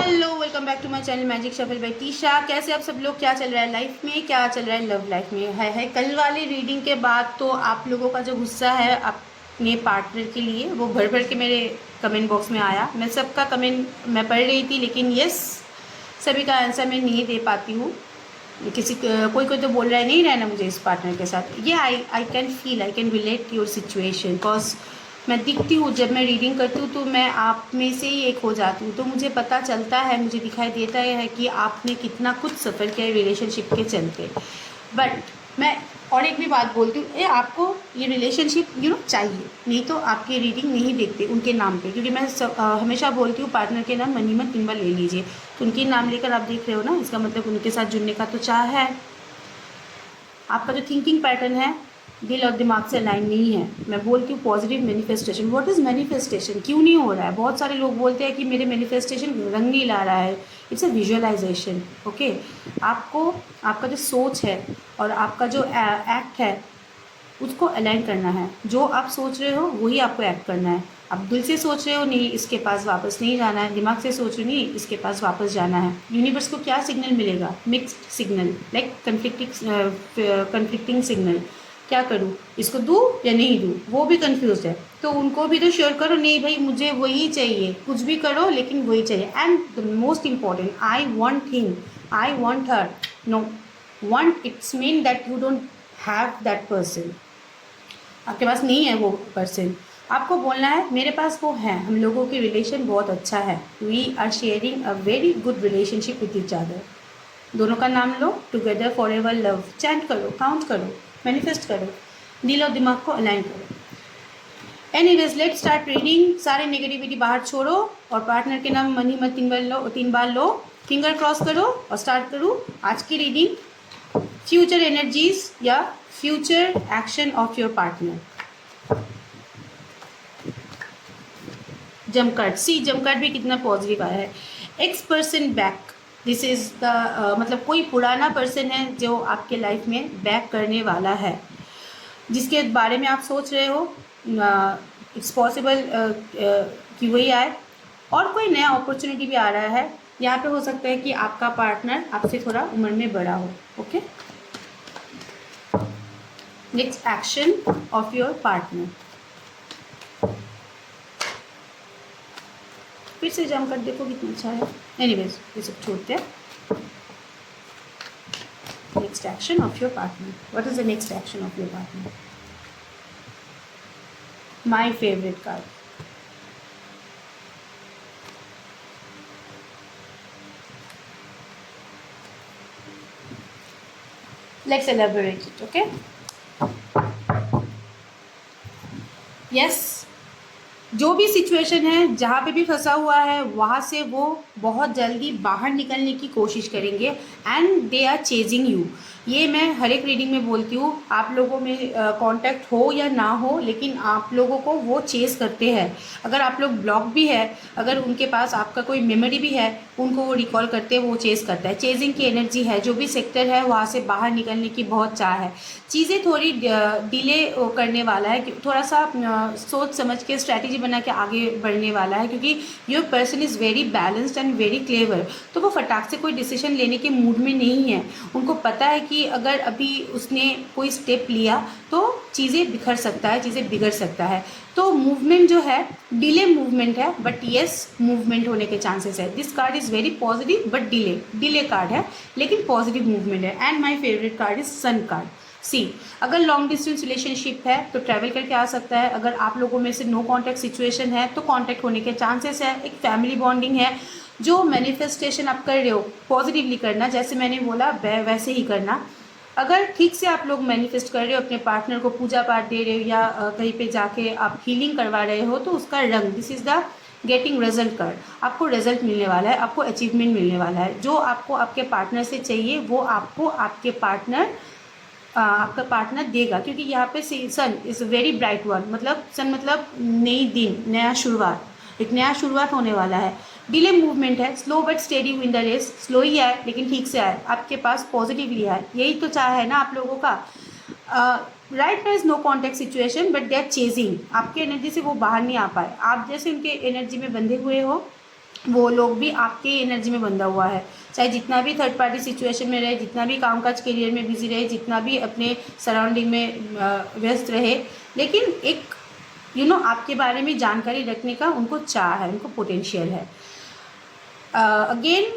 Hello, welcome back to my channel magic shuffle by Tisha. कैसे आप सब लोग? क्या चल रहा है लाइफ में, क्या चल रहा है लव लाइफ में? है कल वाली रीडिंग के बाद तो आप लोगों का जो गुस्सा है अपने पार्टनर के लिए वो भर भर के मेरे कमेंट बॉक्स में आया। मैं सबका कमेंट मैं पढ़ रही थी, लेकिन यस, सभी का आंसर मैं नहीं दे पाती हूँ। कोई कोई तो बोल रहा है नहीं रहना मुझे इस पार्टनर के साथ। ये I can feel, I can relate your situation, because मैं दिखती हूँ, जब मैं रीडिंग करती हूँ तो मैं आप में से ही एक हो जाती हूँ। तो मुझे पता चलता है, मुझे दिखाई देता है कि आपने कितना कुछ सफ़र किया है रिलेशनशिप के चलते। बट मैं और एक भी बात बोलती हूँ, आपको ये रिलेशनशिप चाहिए, नहीं तो आपकी रीडिंग नहीं देखते उनके नाम पे। क्योंकि मैं हमेशा बोलती हूँ पार्टनर के नाम मनीमत तिनवा ले लीजिए। तो उनके नाम लेकर आप देख रहे हो ना, इसका मतलब उनके साथ जुड़ने का तो चाह है। आपका जो थिंकिंग पैटर्न है दिल और दिमाग से अलाइन नहीं है। मैं बोलती हूँ positive manifestation. What is manifestation? क्यों नहीं हो रहा है? बहुत सारे लोग बोलते हैं कि मेरे मैनिफेस्टेशन रंग नहीं ला रहा है। It's a visualisation. ओके, आपको आपका जो सोच है और आपका जो एक्ट है उसको अलाइन करना है। जो आप सोच रहे हो वही आपको एक्ट करना है। आप दिल से सोच रहे हो नहीं इसके पास वापस नहीं जाना है, दिमाग से सोच रहे हो नहीं इसके पास वापस जाना है, यूनिवर्स को क्या सिग्नल मिलेगा? Mixed signal, like conflicting signal. क्या करूँ, इसको दूँ या नहीं दूँ? वो भी कंफ्यूज है। तो उनको भी तो श्योर करो, नहीं भाई मुझे वही चाहिए, कुछ भी करो लेकिन वही चाहिए। And the most important, I want him, I want her. No, want it's mean that you don't have that person. आपके पास नहीं है वो पर्सन। आपको बोलना है मेरे पास वो है, हम लोगों की रिलेशन बहुत अच्छा है, we are sharing a very good relationship with each other. दोनों का नाम लो, together for ever love, chant करो, काउंट करो, मैनिफेस्ट करो, दिल और दिमाग को अलाइन करो। Anyways, let start reading. सारे नेगेटिविटी बाहर छोड़ो और पार्टनर के नाम मनी मत 3 बार लो, फिंगर क्रॉस करो और स्टार्ट करूँ आज की रीडिंग। फ्यूचर एनर्जीज या future action of your partner. Jump card, see jump card भी कितना पॉजिटिव आया है। Ex person back, this is the मतलब कोई पुराना पर्सन है जो आपके लाइफ में बैक करने वाला है, जिसके बारे में आप सोच रहे हो। इट्स पॉसिबल कि वही आए, और कोई नया अपॉर्चुनिटी भी आ रहा है। यहाँ पे हो सकता है कि आपका पार्टनर आपसे थोड़ा उम्र में बड़ा हो। Okay, next action of your partner. फिर से जम कर देखो कितना अच्छा है। एनीवेज, ये सब छोड़ते हैं। Next action of your partner, what is the next action of your partner? My favourite card, let's elaborate it. Okay, yes, जो भी सिचुएशन है, जहाँ पे भी फंसा हुआ है, वहाँ से वो बहुत जल्दी बाहर निकलने की कोशिश करेंगे। And they are chasing you. ये मैं हर एक रीडिंग में बोलती हूँ, आप लोगों में कांटेक्ट हो या ना हो, लेकिन आप लोगों को वो चेज करते हैं। अगर आप लोग ब्लॉक भी है, अगर उनके पास आपका कोई मेमोरी भी है, उनको वो रिकॉल करते हैं, वो चेज करता है। चेजिंग की एनर्जी है, जो भी सेक्टर है वहाँ से बाहर निकलने की बहुत चाह है। चीज़ें थोड़ी डिले करने वाला है, थोड़ा सा सोच समझ के स्ट्रैटेजी बना के आगे बढ़ने वाला है, क्योंकि your person is very balanced and very clever. तो वो फटाक से कोई डिसीजन लेने के मूड में नहीं है। उनको पता है कि अगर अभी उसने कोई स्टेप लिया तो चीज़ें बिखर सकता है, चीज़ें बिगड़ सकता है। तो मूवमेंट जो है डिले मूवमेंट है, बट येस, मूवमेंट होने के चांसेस है। This card is very positive but delay card है, लेकिन पॉजिटिव मूवमेंट है। And my favourite card is sun card. See, अगर लॉन्ग डिस्टेंस रिलेशनशिप है तो ट्रैवल करके आ सकता है। अगर आप लोगों में से नो कॉन्टैक्ट सिचुएशन है तो कॉन्टैक्ट होने के चांसेस है। एक फैमिली बॉन्डिंग है। जो मैनिफेस्टेशन आप कर रहे हो पॉजिटिवली करना, जैसे मैंने बोला वैसे ही करना। अगर ठीक से आप लोग मैनिफेस्ट कर रहे हो, अपने पार्टनर को पूजा पाठ दे रहे हो या कहीं पे जाके आप हीलिंग करवा रहे हो, तो उसका रंग, this is the getting result card. आपको रिजल्ट मिलने वाला है, आपको अचीवमेंट मिलने वाला है। जो आपको आपके पार्टनर से चाहिए वो आपको आपका पार्टनर देगा, क्योंकि यहाँ पे sun is a very bright one. मतलब सन मतलब नई दिन, नया शुरुआत, एक नया शुरुआत होने वाला है। डिले मूवमेंट है, slow but steady win the race. Slow ही आए लेकिन ठीक से आए, आपके पास पॉजिटिवली आए। यही तो चाह है ना आप लोगों का। Right now is no contact situation but they are chasing. आपके एनर्जी से वो बाहर नहीं आ पाए, आप जैसे उनके एनर्जी में बंधे हुए हो। वो लोग भी आपके एनर्जी में बंधा हुआ है। चाहे जितना भी थर्ड पार्टी सिचुएशन में रहे, जितना भी कामकाज करियर में बिजी रहे, जितना भी अपने सराउंडिंग में व्यस्त रहे, लेकिन एक आपके बारे में जानकारी रखने का उनको चाह है, उनको पोटेंशियल है। अगेन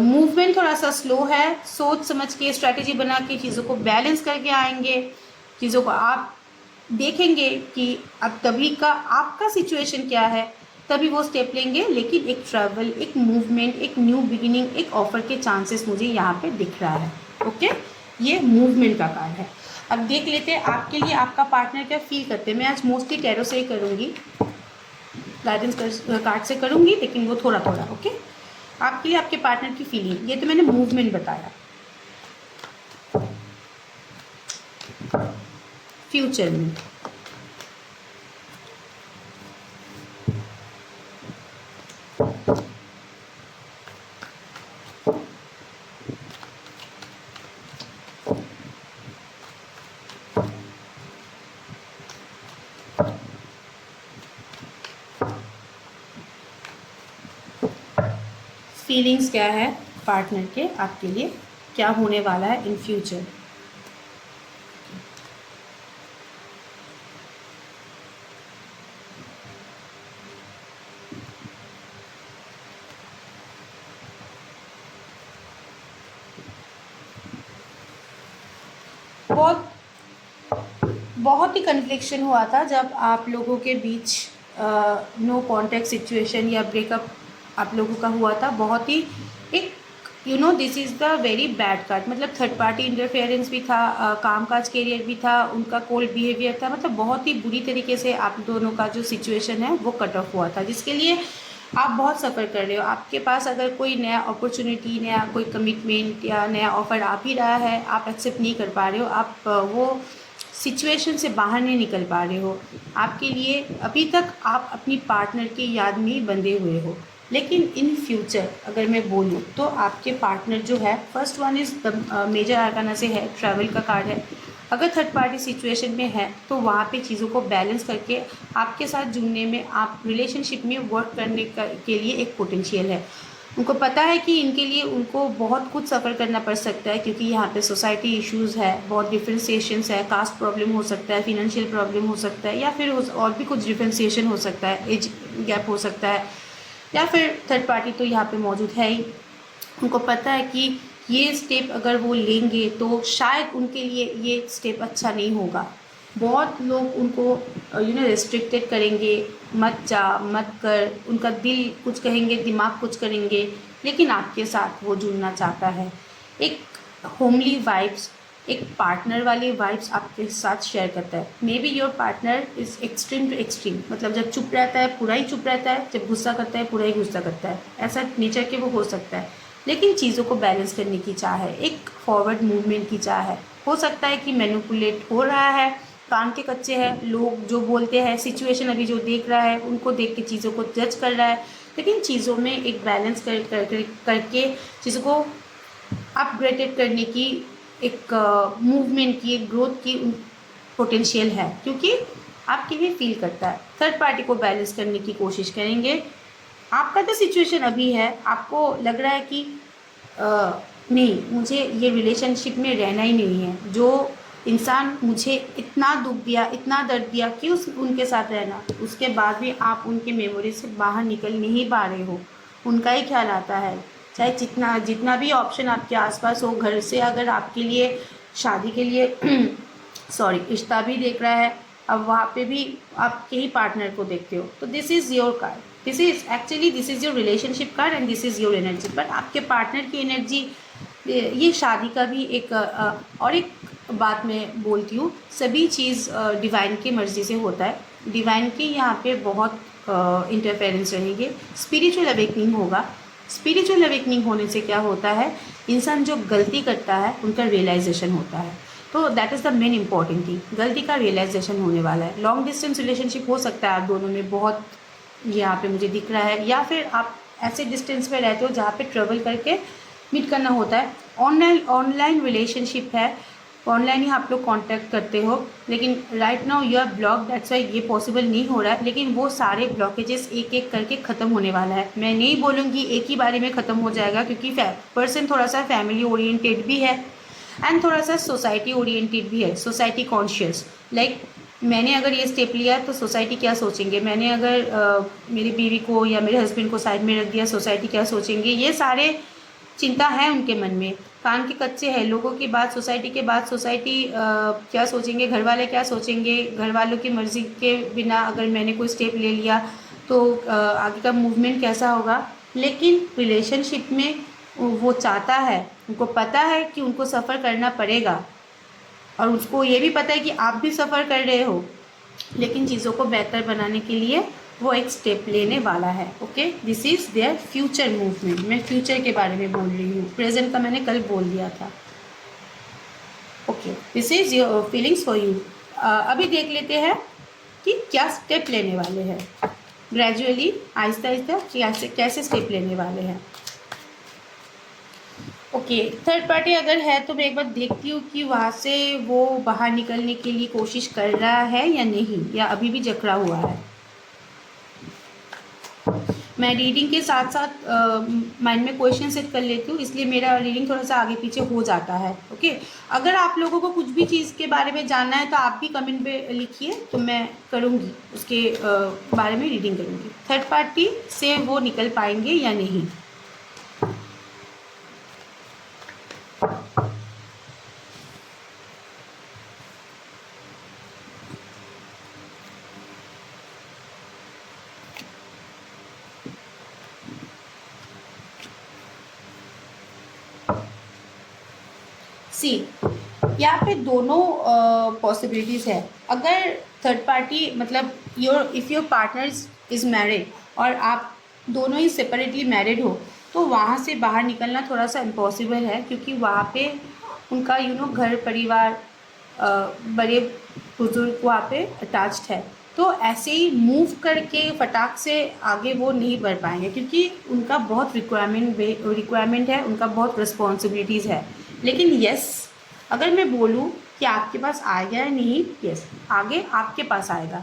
मूवमेंट थोड़ा सा स्लो है, सोच समझ के स्ट्रैटेजी बना के चीज़ों को बैलेंस करके आएंगे। चीज़ों को आप देखेंगे कि अब तभी का आपका सिचुएशन क्या है, तभी वो स्टेप लेंगे। लेकिन एक ट्रैवल, एक मूवमेंट, एक न्यू बिगिनिंग, एक ऑफर के चांसेस मुझे यहाँ पे दिख रहा है। ओके, ये मूवमेंट का कार्ड है। अब देख लेते हैं आपके लिए आपका पार्टनर क्या फील करते हैं। मैं आज मोस्टली टैरो से ही करूँगी, गाइडेंस कार्ड से करूँगी, लेकिन वो थोड़ा थोड़ा। ओके, आपके लिए आपके पार्टनर की फीलिंग, ये तो मैंने मूवमेंट बताया। फ्यूचर में फीलिंग्स क्या है पार्टनर के आपके लिए, क्या होने वाला है इन फ्यूचर। बहुत ही कन्फ्लिक्शन हुआ था जब आप लोगों के बीच नो कांटेक्ट सिचुएशन या ब्रेकअप आप लोगों का हुआ था। बहुत ही एक this is the very bad card, मतलब थर्ड पार्टी इंटरफेरेंस भी था, कामकाज करियर भी था, उनका कोल्ड बिहेवियर था, मतलब बहुत ही बुरी तरीके से आप दोनों का जो सिचुएशन है वो कट ऑफ हुआ था, जिसके लिए आप बहुत सफ़र कर रहे हो। आपके पास अगर कोई नया अपॉर्चुनिटी, नया कोई कमिटमेंट या नया ऑफ़र आ भी रहा है, आप एक्सेप्ट नहीं कर पा रहे हो, आप वो सिचुएशन से बाहर नहीं निकल पा रहे हो। आपके लिए अभी तक आप अपनी पार्टनर की याद में ही बंधे हुए हो। लेकिन इन फ्यूचर अगर मैं बोलूँ तो आपके पार्टनर जो है, first one is the major arcana से है, ट्रैवल का कार्ड है। अगर थर्ड पार्टी सिचुएशन में है तो वहाँ पे चीज़ों को बैलेंस करके आपके साथ जुड़ने में, आप रिलेशनशिप में वर्क करने के लिए एक पोटेंशियल है। उनको पता है कि इनके लिए उनको बहुत कुछ सफ़र करना पड़ सकता है, क्योंकि यहाँ पे सोसाइटी इश्यूज़ है, बहुत डिफ्रेंसिएशंस है, कास्ट प्रॉब्लम हो सकता है, फिनेंशियल प्रॉब्लम हो सकता है, या फिर और भी कुछ डिफ्रेंसिएशन हो सकता है, एज गैप हो सकता है, या फिर थर्ड पार्टी तो यहाँ पे मौजूद है ही। उनको पता है कि ये स्टेप अगर वो लेंगे तो शायद उनके लिए ये स्टेप अच्छा नहीं होगा। बहुत लोग उनको रिस्ट्रिक्टेड करेंगे, मत जा, मत कर, उनका दिल कुछ कहेंगे, दिमाग कुछ करेंगे, लेकिन आपके साथ वो जुड़ना चाहता है। एक होमली वाइब्स, एक पार्टनर वाली वाइब्स आपके साथ शेयर करता है। Maybe your partner is extreme to extreme, मतलब जब चुप रहता है पूरा ही चुप रहता है, जब गुस्सा करता है पूरा ही गुस्सा करता है, ऐसा नेचर के वो हो सकता है। लेकिन चीज़ों को बैलेंस करने की चाह है, एक फॉरवर्ड मूवमेंट की चाह है। हो सकता है कि मैनिपुलेट हो रहा है, कान के कच्चे हैं, लोग जो बोलते हैं, सिचुएशन अभी जो देख रहा है, उनको देख के चीज़ों को जज कर रहा है, लेकिन चीज़ों में एक बैलेंस करके चीज़ों को अपग्रेडेड करने की, एक मूवमेंट की, एक ग्रोथ की पोटेंशियल है, क्योंकि आपके लिए फील करता है। थर्ड पार्टी को बैलेंस करने की कोशिश करेंगे। आपका जो सिचुएशन अभी है, आपको लग रहा है कि नहीं, मुझे ये रिलेशनशिप में रहना ही नहीं है, जो इंसान मुझे इतना दुख दिया, इतना दर्द दिया, क्यों उनके साथ रहना। उसके बाद भी आप उनके मेमोरी से बाहर निकल नहीं पा रहे हो, उनका ही ख्याल आता है। चाहे जितना भी ऑप्शन आपके आसपास हो, घर से अगर आपके लिए शादी के लिए सॉरी रिश्ता भी देख रहा है, अब वहाँ पे भी आपके ही पार्टनर को देखते हो, तो this is your card, this is your relationship card and this is your energy. But आपके पार्टनर की एनर्जी, ये शादी का भी एक और एक बात मैं बोलती हूँ, सभी चीज़ डिवाइन की मर्ज़ी से होता है। डिवाइन के यहाँ पे बहुत इंटरफेरेंस रहेंगे, स्पिरिचुअल अवेकनिंग होगा। स्पिरिचुअल अवेकनिंग होने से क्या होता है, इंसान जो गलती करता है उनका रियलाइजेशन होता है। तो that is the main important thing, गलती का रियलाइजेशन होने वाला है। लॉन्ग डिस्टेंस रिलेशनशिप हो सकता है आप दोनों में, बहुत यहाँ पे मुझे दिख रहा है, या फिर आप ऐसे डिस्टेंस पे रहते हो जहाँ पे ट्रेवल करके मीट करना होता है। ऑनलाइन रिलेशनशिप है, ऑनलाइन ही आप लोग कांटेक्ट करते हो, लेकिन right now you R block, that's why ये पॉसिबल नहीं हो रहा है। लेकिन वो सारे ब्लॉकेजेस एक एक करके ख़त्म होने वाला है। मैं नहीं बोलूँगी एक ही बारे में ख़त्म हो जाएगा, क्योंकि पर्सन थोड़ा सा फैमिली ओरिएंटेड भी है एंड थोड़ा सा सोसाइटी ओरिएंटेड भी है, सोसाइटी कॉन्शियस। लाइक मैंने अगर ये स्टेप लिया तो सोसाइटी क्या सोचेंगे, मैंने अगर मेरी बीवी को या मेरे हस्बैंड को साइड में रख दिया, सोसाइटी क्या सोचेंगे, ये सारे चिंता है उनके मन में। कान के कच्चे हैं, लोगों की बात, सोसाइटी के बात, सोसाइटी क्या सोचेंगे, घर वाले क्या सोचेंगे, घर वालों की मर्ज़ी के बिना अगर मैंने कोई स्टेप ले लिया तो आगे का मूवमेंट कैसा होगा। लेकिन रिलेशनशिप में वो चाहता है, उनको पता है कि उनको सफ़र करना पड़ेगा, और उसको ये भी पता है कि आप भी सफ़र कर रहे हो, लेकिन चीज़ों को बेहतर बनाने के लिए वो एक स्टेप लेने वाला है। Okay, this is their future movement. मैं फ्यूचर के बारे में बोल रही हूँ, प्रेजेंट का मैंने कल बोल दिया था। Okay, this is your feelings for you. अभी देख लेते हैं कि क्या स्टेप लेने वाले हैं, ग्रेजुअली आहिस्ता आहिस्ता कैसे स्टेप लेने वाले हैं। ओके, थर्ड पार्टी अगर है तो मैं एक बार देखती हूँ कि वहाँ से वो बाहर निकलने के लिए कोशिश कर रहा है या नहीं, या अभी भी जकड़ा हुआ है। मैं रीडिंग के साथ साथ माइंड में क्वेश्चन सेट कर लेती हूँ, इसलिए मेरा रीडिंग थोड़ा सा आगे पीछे हो जाता है। ओके, अगर आप लोगों को कुछ भी चीज़ के बारे में जानना है तो आप भी कमेंट पे लिखिए, तो मैं करूँगी उसके बारे में रीडिंग करूँगी। थर्ड पार्टी से वो निकल पाएंगे या नहीं। सी, यहाँ पे दोनों पॉसिबिलिटीज़ है। अगर थर्ड पार्टी मतलब if your partner is married और आप दोनों ही सेपरेटली मैरिड हो, तो वहाँ से बाहर निकलना थोड़ा सा इम्पॉसिबल है, क्योंकि वहाँ पे उनका घर परिवार, बड़े बुजुर्ग वहाँ पे अटैच्ड है। तो ऐसे ही मूव करके फटाक से आगे वो नहीं बढ़ पाएंगे, क्योंकि उनका बहुत रिक्वायरमेंट है, उनका बहुत रिस्पॉन्सिबिलिटीज़ है। लेकिन यस, अगर मैं बोलूँ कि आपके पास आएगा या नहीं, यस, आगे आपके पास आएगा।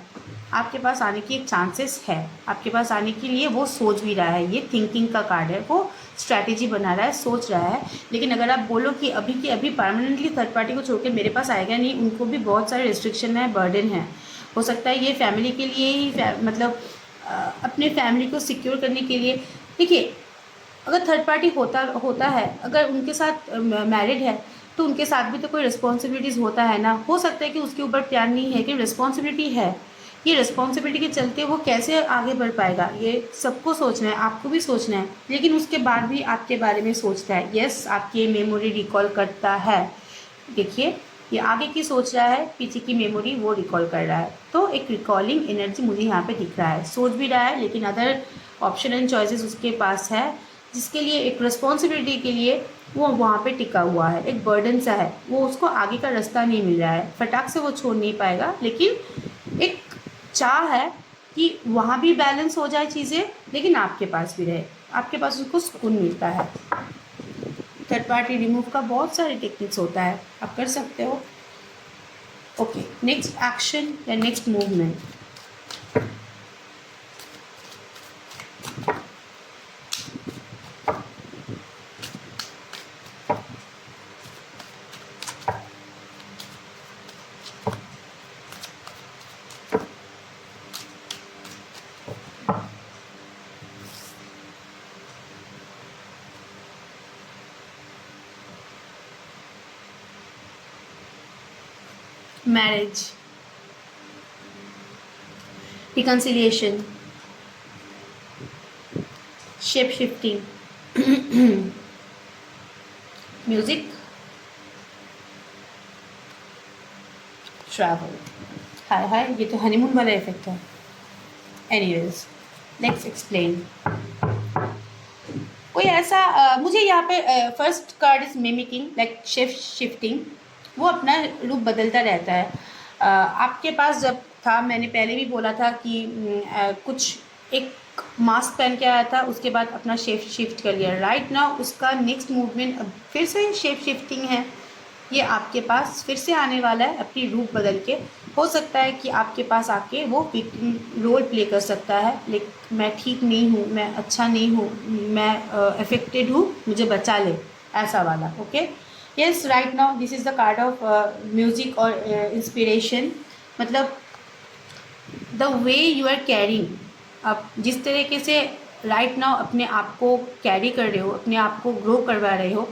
आपके पास आने की एक चांसेस है, आपके पास आने के लिए वो सोच भी रहा है। ये थिंकिंग का कार्ड है, वो स्ट्रैटेजी बना रहा है, सोच रहा है। लेकिन अगर आप बोलो कि अभी की अभी परमानेंटली थर्ड पार्टी को छोड़ के मेरे पास आएगा नहीं, उनको भी बहुत सारे रिस्ट्रिक्शन है, बर्डन है। हो सकता है ये फैमिली के लिए ही मतलब अपने फैमिली को सिक्योर करने के लिए। देखिए, अगर थर्ड पार्टी होता है, अगर उनके साथ मैरिड है, तो उनके साथ भी तो कोई रिस्पॉन्सिबिलिटीज़ होता है ना। हो सकता है कि उसके ऊपर प्यार नहीं है, कि रिस्पॉन्सिबिलिटी है। ये रिस्पॉन्सिबिलिटी के चलते वो कैसे आगे बढ़ पाएगा, ये सबको सोचना है, आपको भी सोचना है। लेकिन उसके बाद भी आपके बारे में सोचता है, यस, आपकी मेमोरी रिकॉल करता है। देखिए, ये आगे की सोच रहा है, पीछे की मेमोरी वो रिकॉल कर रहा है। तो एक रिकॉलिंग एनर्जी मुझे यहाँ पे दिख रहा है, सोच भी रहा है, लेकिन अदर ऑप्शन एंड चॉइसेस उसके पास है, जिसके लिए एक रिस्पॉन्सिबिलिटी के लिए वो वहाँ पे टिका हुआ है, एक बर्डन सा है, वो उसको आगे का रास्ता नहीं मिल रहा है, फटाक से वो छोड़ नहीं पाएगा। लेकिन एक चाह है कि वहाँ भी बैलेंस हो जाए चीज़ें, लेकिन आपके पास भी रहे, आपके पास उसको सुकून मिलता है। थर्ड पार्टी रिमूव का बहुत सारे टेक्निक्स होता है, आप कर सकते हो। ओके, नेक्स्ट एक्शन या next movement. Marriage, reconciliation, shape shifting, music, travel. हाय हाय, ये तो हनीमून वाला इफेक्ट है। Anyways, let's explain. कोई ऐसा मुझे यहाँ पे first card is mimicking, like shifting. वो अपना रूप बदलता रहता है। आपके पास जब था, मैंने पहले भी बोला था कि कुछ एक मास्क पहन के आया था, उसके बाद अपना शेप शिफ्ट कर लिया। राइट नाउ उसका नेक्स्ट मूवमेंट अब फिर से शेप शिफ्टिंग है। ये आपके पास फिर से आने वाला है अपनी रूप बदल के। हो सकता है कि आपके पास आके वो रोल प्ले कर सकता है, लेकिन मैं ठीक नहीं हूँ, मैं अच्छा नहीं हूँ, मैं अफेक्टेड हूँ, मुझे बचा ले, ऐसा वाला। Okay, yes, right now this is the card of music और इंस्पिरेशन। मतलब the way you are carrying, आप जिस तरीके से राइट नाउ अपने आप को कैरी कर रहे हो, अपने आप को ग्रो करवा रहे हो,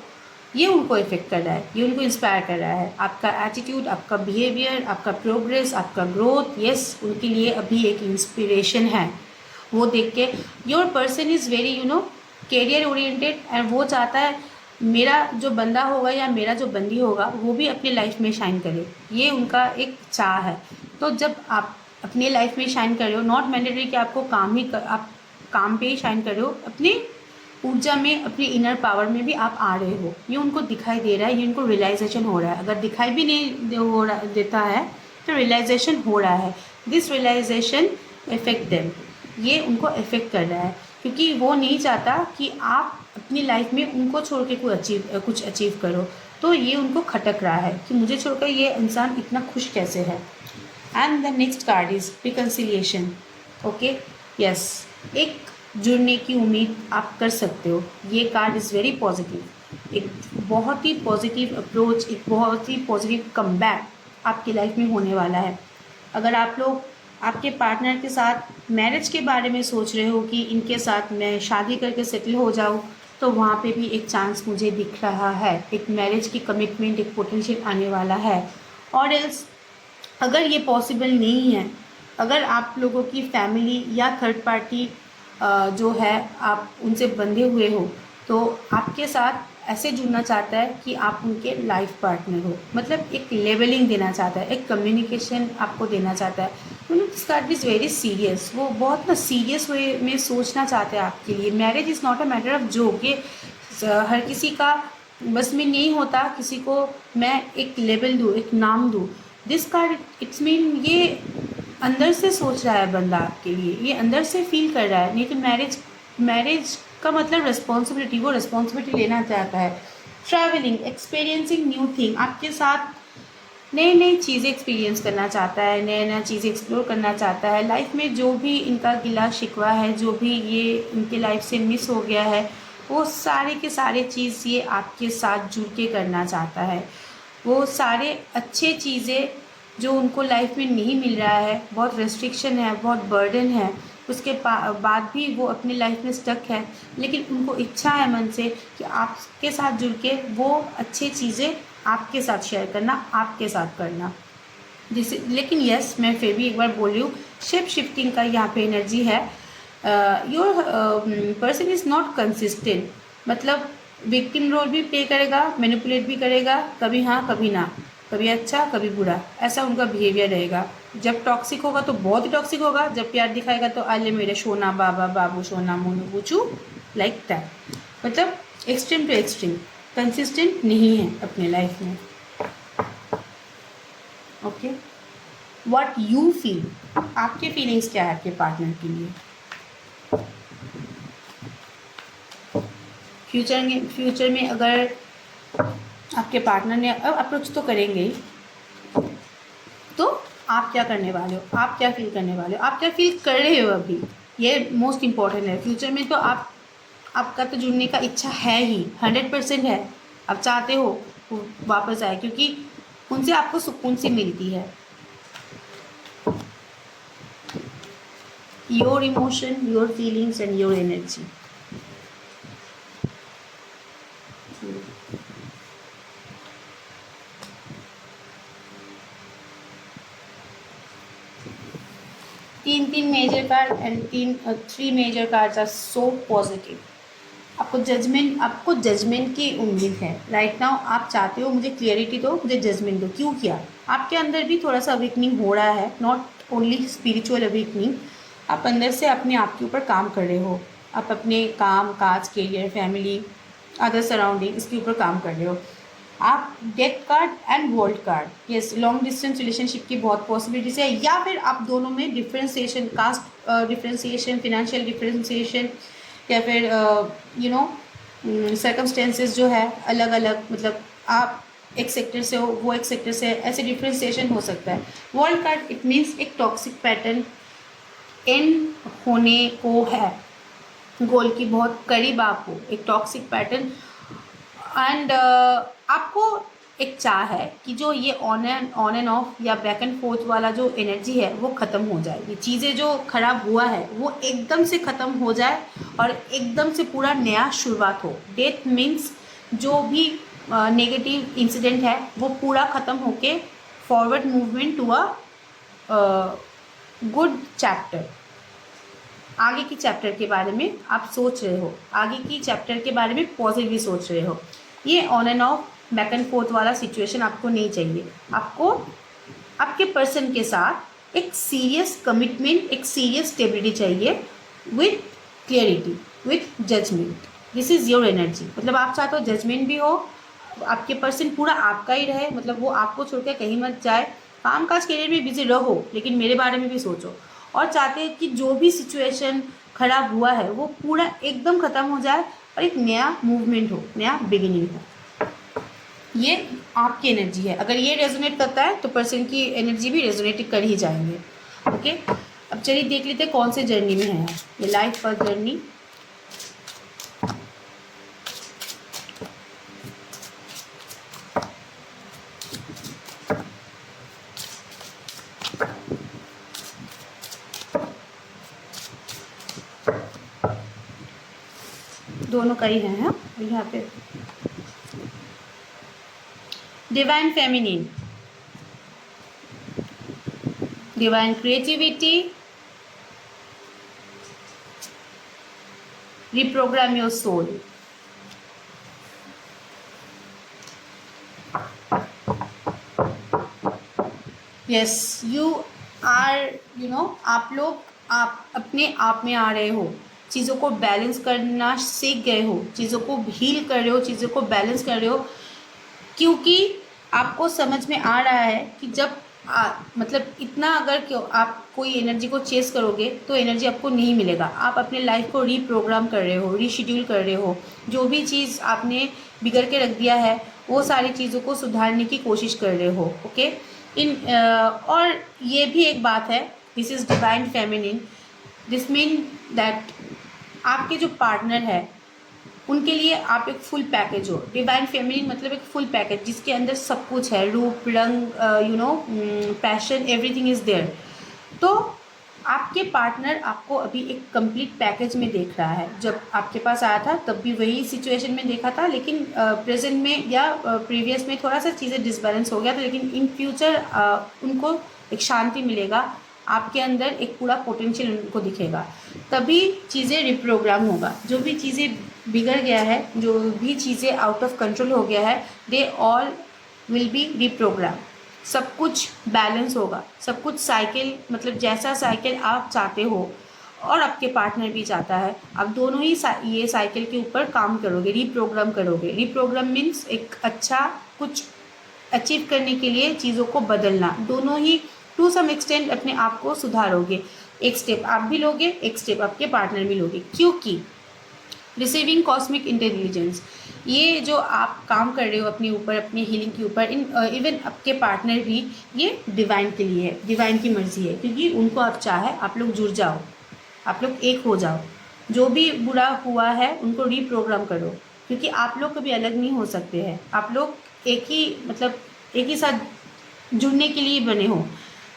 ये उनको इफेक्ट कर रहा है, ये उनको इंस्पायर कर रहा है। आपका एटीट्यूड, आपका बिहेवियर, आपका प्रोग्रेस, आपका ग्रोथ, यस, उनके लिए अभी एक इंस्पिरेशन है। वो देख के your person is very career oriented, and वो चाहता है मेरा जो बंदा होगा या मेरा जो बंदी होगा वो भी अपनी लाइफ में शाइन करे, ये उनका एक चाह है। तो जब आप अपनी लाइफ में शाइन कर रहे हो, नॉट मैंडेटरी कि आपको आप काम पे ही शाइन कर रहे हो, अपनी ऊर्जा में, अपनी इनर पावर में भी आप आ रहे हो, ये उनको दिखाई दे रहा है, ये उनको रियलाइजेशन हो रहा है। अगर दिखाई भी नहीं हो रहा देता है तो रियलाइजेशन हो रहा है। दिस रियलाइजेशन इफेक्ट देम, ये उनको इफेक्ट कर रहा है, क्योंकि वो नहीं चाहता कि आप अपनी लाइफ में उनको छोड़ के कुछ अचीव करो। तो ये उनको खटक रहा है कि मुझे छोड़कर ये इंसान इतना खुश कैसे है। And the next card is reconciliation. Okay, yes, एक जुड़ने की उम्मीद आप कर सकते हो। ये कार्ड इज़ वेरी पॉजिटिव, एक बहुत ही पॉजिटिव अप्रोच, एक बहुत ही पॉजिटिव कमबैक आपकी लाइफ में होने वाला है। अगर आप लोग आपके पार्टनर के साथ मैरिज के बारे में सोच रहे हो कि इनके साथ मैं शादी करके सेटल हो जाऊँ, तो वहाँ पे भी एक चांस मुझे दिख रहा है, एक मैरिज की कमिटमेंट, एक पोटेंशियल आने वाला है। और एल्स अगर ये पॉसिबल नहीं है, अगर आप लोगों की फैमिली या थर्ड पार्टी जो है आप उनसे बंधे हुए हो, तो आपके साथ ऐसे जुड़ना चाहता है कि आप उनके लाइफ पार्टनर हो, मतलब एक लेवलिंग देना चाहता है, एक कम्युनिकेशन आपको देना चाहता है। This card is very serious, वो बहुत ना सीरियस वे में सोचना चाहते हैं आपके लिए। Marriage is not a matter of joke, ये हर किसी का बस में नहीं होता, किसी को मैं एक लेवल दूँ, एक नाम दूँ। दिस कार्ड इट्स मीन ये अंदर से सोच रहा है बंदा आपके लिए, ये अंदर से फील कर रहा है। नहीं तो मैरिज का मतलब रिस्पॉन्सिबिलिटी, वो रिस्पॉन्सिबिलिटी लेना चाहता है। ट्रैवलिंग, एक्सपीरियंसिंग न्यू थिंग, आपके साथ नई नई चीज़ें एक्सपीरियंस करना चाहता है, नया नया चीज़ें एक्सप्लोर करना चाहता है। लाइफ में जो भी इनका गिला शिकवा है, जो भी ये इनके लाइफ से मिस हो गया है, वो सारे के सारे चीज़ ये आपके साथ जुड़ के करना चाहता है। वो सारे अच्छे चीज़ें जो उनको लाइफ में नहीं मिल रहा है, बहुत रेस्ट्रिक्शन है, बहुत बर्डन है, उसके बाद भी वो अपनी लाइफ में स्टक है, लेकिन उनको इच्छा है मन से कि आपके साथ जुड़ के वो अच्छी चीज़ें आपके साथ शेयर करना, आपके साथ करना। जिसे लेकिन यस, मैं फिर भी एक बार बोल रही हूँ, शेप शिफ्टिंग का यहाँ पे एनर्जी है। Your person is not consistent, मतलब विक्टिम रोल भी प्ले करेगा, मैनिपुलेट भी करेगा, कभी हाँ कभी ना, कभी अच्छा कभी बुरा, ऐसा उनका बिहेवियर रहेगा। जब टॉक्सिक होगा तो बहुत ही टॉक्सिक होगा, जब प्यार दिखाएगा तो आले मेरे सोना बाबा बाबू सोना मोनू बूचू, लाइक दैट। मतलब एक्सट्रीम टू एक्सट्रीम, कंसिस्टेंट नहीं है अपने लाइफ में। ओके, व्हाट यू फील, आपके फीलिंग्स क्या है आपके पार्टनर के लिए। फ्यूचर में अगर आपके पार्टनर ने अप्रोच तो करेंगे ही, तो आप क्या करने वाले हो, आप क्या फील करने वाले हो, आप क्या फील कर रहे हो अभी, ये मोस्ट इम्पॉर्टेंट है। फ्यूचर में तो आपका तो जुड़ने का इच्छा है ही, 100% है। आप चाहते हो वो वापस आए, क्योंकि उनसे आपको सुकून सी मिलती है। Your emotion, your feelings and your energy. तीन major card and three major cards are so positive. आपको जजमेंट की उम्मीद है राइट नाउ। आप चाहते हो मुझे क्लियरिटी दो, मुझे जजमेंट दो, क्यों किया। आपके अंदर भी थोड़ा सा अवेकनिंग हो रहा है, नॉट ओनली स्पिरिचुअल अवेकनिंग। आप अंदर से अपने आप के ऊपर काम कर रहे हो, आप अपने काम काज, कैरियर, फैमिली, अदर सराउंडिंग, इसके ऊपर काम कर रहे हो। आप death card and world card, yes, long distance relationship की बहुत पॉसिबिलिटीज है, या फिर आप दोनों में differentiation, caste differentiation, financial differentiation, या फिर सर्कमस्टेंसेस जो है अलग अलग, मतलब आप एक सेक्टर से हो, वो एक सेक्टर से, ऐसे डिफ्रेंसिएशन हो सकता है। वर्ल्ड कार्ड इट मीन्स एक टॉक्सिक पैटर्न एंड होने को है, गोल की बहुत करीब आप हो, एक टॉक्सिक पैटर्न। एंड आपको एक चाह है कि जो ये ऑन एंड ऑफ या बैक एंड फोर्थ वाला जो एनर्जी है वो ख़त्म हो जाए, ये चीज़ें जो ख़राब हुआ है वो एकदम से ख़त्म हो जाए और एकदम से पूरा नया शुरुआत हो। डेथ मीन्स जो भी नेगेटिव इंसिडेंट है वो पूरा ख़त्म होके forward movement to a good chapter. आगे की चैप्टर के बारे में आप सोच रहे हो, आगे की चैप्टर के बारे में पॉजिटिवली सोच रहे हो। ये on and off back and forth वाला सिचुएशन आपको नहीं चाहिए। आपको आपके पर्सन के साथ एक सीरियस कमिटमेंट, एक सीरियस स्टेबिलिटी चाहिए with clarity, with judgement. This is your energy. मतलब आप चाहते हो जजमेंट भी हो, आपके पर्सन पूरा आपका ही रहे, मतलब वो आपको छोड़ के कहीं मत जाए, काम काज करियर में बिजी रहो लेकिन मेरे बारे में भी सोचो। और चाहते हैं कि जो भी सिचुएशन खराब हुआ है वो पूरा एकदम ख़त्म हो जाए और एक नया मूवमेंट हो, नया बिगिनिंग हो। ये आपकी एनर्जी है। अगर ये रेजोनेट करता है तो पर्सन की एनर्जी भी रेजोनेट कर ही जाएंगे। ओके, अब चलिए देख लेते हैं कौन से जर्नी में है ये लाइफ पर जर्नी। दोनों का ही है, हाँ यहाँ पे divine feminine, divine creativity, reprogram your soul. Yes, you are, आप लोग आप अपने आप में आ रहे हो, चीज़ों को बैलेंस करना सीख गए हो, चीज़ों को हील कर रहे हो, चीज़ों को बैलेंस कर रहे हो, क्योंकि आपको समझ में आ रहा है कि जब मतलब इतना अगर क्यों आप कोई एनर्जी को चेस करोगे तो एनर्जी आपको नहीं मिलेगा। आप अपने लाइफ को रीप्रोग्राम कर रहे हो, रीशेड्यूल कर रहे हो, जो भी चीज़ आपने बिगड़ के रख दिया है वो सारी चीज़ों को सुधारने की कोशिश कर रहे हो। ओके, और ये भी एक बात है, this is divine feminine, this mean that आपके जो पार्टनर है उनके लिए आप एक फुल पैकेज हो। डिवाइन फेमिनिन मतलब एक फुल पैकेज जिसके अंदर सब कुछ है, रूप रंग, पैशन, एवरीथिंग इज़ देयर। तो आपके पार्टनर आपको अभी एक कंप्लीट पैकेज में देख रहा है। जब आपके पास आया था तब भी वही सिचुएशन में देखा था, लेकिन प्रेजेंट में या प्रीवियस में थोड़ा सा चीज़ें डिसबैलेंस हो गया था, लेकिन इन फ्यूचर उनको एक शांति मिलेगा, आपके अंदर एक पूरा पोटेंशियल उनको दिखेगा, तभी चीज़ें रिप्रोग्राम होगा। जो भी चीज़ें बिगड़ गया है, जो भी चीज़ें आउट ऑफ कंट्रोल हो गया है, they all will be reprogram. सब कुछ बैलेंस होगा, सब कुछ साइकिल, मतलब जैसा साइकिल आप चाहते हो और आपके पार्टनर भी चाहता है, आप दोनों ही ये साइकिल के ऊपर काम करोगे, रीप्रोग्राम करोगे। रीप्रोग्राम मीन्स एक अच्छा कुछ अचीव करने के लिए चीज़ों को बदलना, दोनों ही टू सम एक्सटेंट अपने आप को सुधारोगे। एक स्टेप आप भी लोगे, एक स्टेप आपके पार्टनर भी लोगे, क्योंकि रिसीविंग कॉस्मिक इंटेलिजेंस, ये जो आप काम कर रहे हो अपने ऊपर, अपनी हीलिंग के ऊपर, इवन आपके पार्टनर भी, ये डिवाइन के लिए है, डिवाइन की मर्जी है, क्योंकि उनको आप चाहे आप लोग जुड़ जाओ, आप लोग एक हो जाओ। जो भी बुरा हुआ है उनको रीप्रोग्राम करो, क्योंकि आप लोग कभी अलग नहीं हो सकते हैं, आप लोग एक ही, मतलब एक ही साथ जुड़ने के लिए बने हो।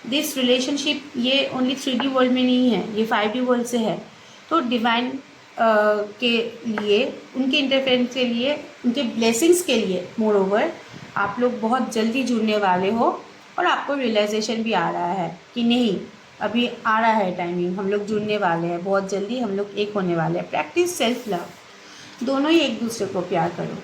दिस रिलेशनशिप ये ओनली 3D वर्ल्ड में नहीं है, ये 5D वर्ल्ड से है। तो डिवाइन के लिए, उनके इंटरफेरेंस के लिए, उनके ब्लेसिंग्स के लिए मोर ओवर आप लोग बहुत जल्दी जुड़ने वाले हो, और आपको रियलाइजेशन भी आ रहा है कि नहीं अभी आ रहा है टाइमिंग, हम लोग जुड़ने वाले हैं, बहुत जल्दी हम लोग एक होने वाले हैं। प्रैक्टिस सेल्फ लव, दोनों ही एक दूसरे को प्यार करो,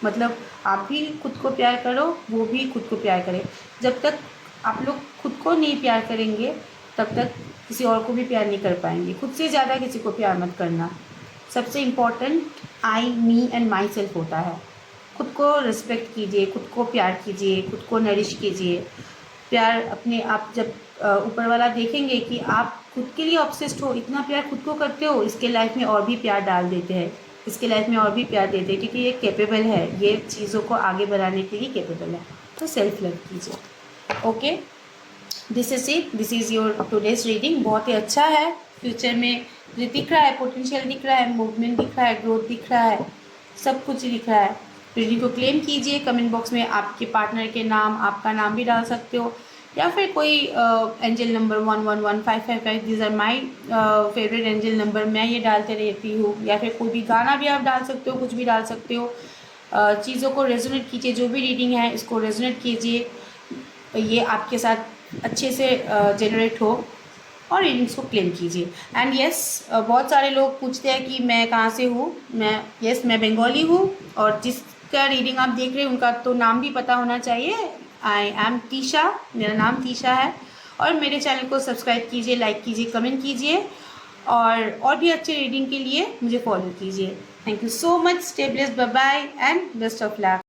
मतलब आप भी खुद को प्यार करो, वो भी खुद को प्यार करे। जब तक आप लोग खुद को नहीं प्यार करेंगे तब तक किसी और को भी प्यार नहीं कर पाएंगे। खुद से ज़्यादा किसी को प्यार मत करना। सबसे important I, me and my self होता है। खुद को रिस्पेक्ट कीजिए, खुद को प्यार कीजिए, खुद को नरिश कीजिए। प्यार अपने आप जब ऊपर वाला देखेंगे कि आप खुद के लिए ऑब्सेस्ड हो, इतना प्यार खुद को करते हो, इसके लाइफ में और भी प्यार डाल देते हैं। इसके लाइफ में और भी प्यार देते हैं, क्योंकि ये कैपेबल है, ये चीज़ों को आगे बढ़ाने के लिए कैपेबल है। तो सेल्फ लव कीजिए। Okay, this is your today's reading. बहुत ही अच्छा है। फ्यूचर में मुझे दिख रहा है, पोटेंशियल दिख रहा है, मूवमेंट दिख रहा है, ग्रोथ दिख रहा है, सब कुछ दिख रहा है। रीडिंग को क्लेम कीजिए। कमेंट बॉक्स में आपके पार्टनर के नाम, आपका नाम भी डाल सकते हो, या फिर कोई angel number 111555, this are my favourite angel number, मैं ये डालते रहती हूँ। या फिर कोई भी गाना भी आप डाल सकते हो, कुछ भी डाल सकते हो। चीज़ों को रेजोनेट कीजिए। जो भी रीडिंग है इसको रेजोनेट कीजिए, ये आपके साथ अच्छे से जनरेट हो, और रीडिंग्स को क्लेम कीजिए। एंड यस, बहुत सारे लोग पूछते हैं कि मैं कहाँ से हूँ। मैं बंगाली हूँ, और जिसका रीडिंग आप देख रहे हैं उनका तो नाम भी पता होना चाहिए। आई एम तीशा, मेरा नाम तीशा है। और मेरे चैनल को सब्सक्राइब कीजिए, लाइक कीजिए, कमेंट कीजिए, और भी अच्छे रीडिंग के लिए मुझे फॉलो कीजिए। Thank you so much. Stay blessed, bye bye and best of luck.